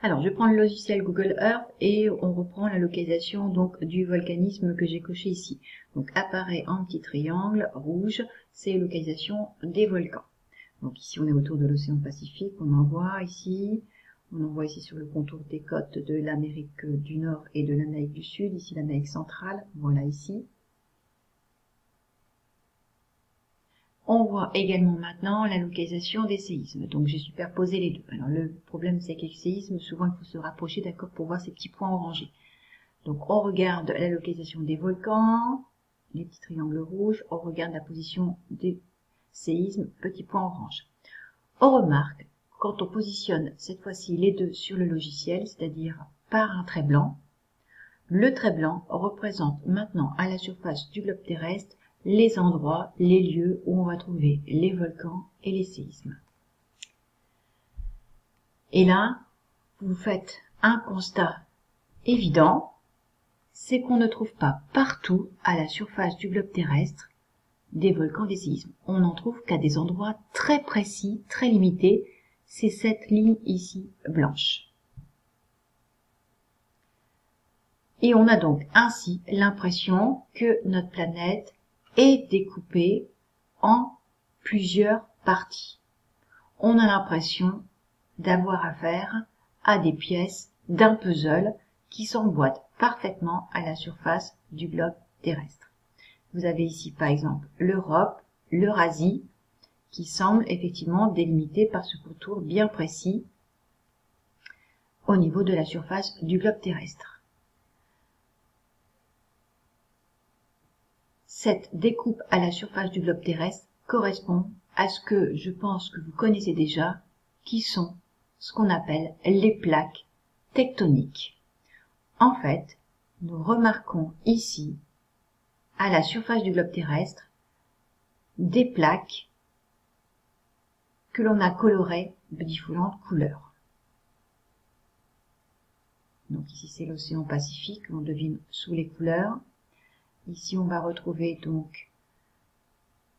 Alors, je prends le logiciel Google Earth et on reprend la localisation donc du volcanisme que j'ai coché ici. Donc, apparaît en petit triangle rouge, c'est localisation des volcans. Donc ici, on est autour de l'océan Pacifique, on en voit ici sur le contour des côtes de l'Amérique du Nord et de l'Amérique du Sud, ici l'Amérique centrale, voilà ici. On voit également maintenant la localisation des séismes. Donc j'ai superposé les deux. Alors le problème c'est qu'avec les séismes, souvent il faut se rapprocher, d'accord, pour voir ces petits points orangés. Donc on regarde la localisation des volcans, les petits triangles rouges, on regarde la position des séismes, petits points orange. On remarque, quand on positionne cette fois-ci les deux sur le logiciel, c'est-à-dire par un trait blanc, le trait blanc représente maintenant à la surface du globe terrestre les endroits, les lieux où on va trouver les volcans et les séismes. Et là, vous faites un constat évident, c'est qu'on ne trouve pas partout à la surface du globe terrestre des volcans, des séismes. On n'en trouve qu'à des endroits très précis, très limités. C'est cette ligne ici blanche. Et on a donc ainsi l'impression que notre planète est découpée en plusieurs parties. On a l'impression d'avoir affaire à des pièces d'un puzzle qui s'emboîtent parfaitement à la surface du globe terrestre. Vous avez ici par exemple l'Europe, l'Eurasie, qui semblent effectivement délimités par ce contour bien précis au niveau de la surface du globe terrestre. Cette découpe à la surface du globe terrestre correspond à ce que je pense que vous connaissez déjà, qui sont ce qu'on appelle les plaques tectoniques. En fait, nous remarquons ici, à la surface du globe terrestre, des plaques que l'on a colorées de différentes couleurs. Donc ici c'est l'océan Pacifique, on devine sous les couleurs. Ici on va retrouver donc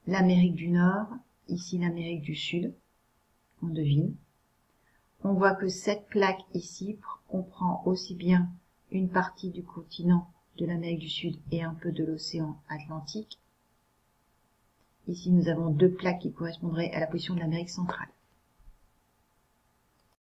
l'Amérique du Nord, ici l'Amérique du Sud, on devine. On voit que cette plaque ici comprend aussi bien une partie du continent de l'Amérique du Sud et un peu de l'océan Atlantique. Ici nous avons deux plaques qui correspondraient à la position de l'Amérique centrale.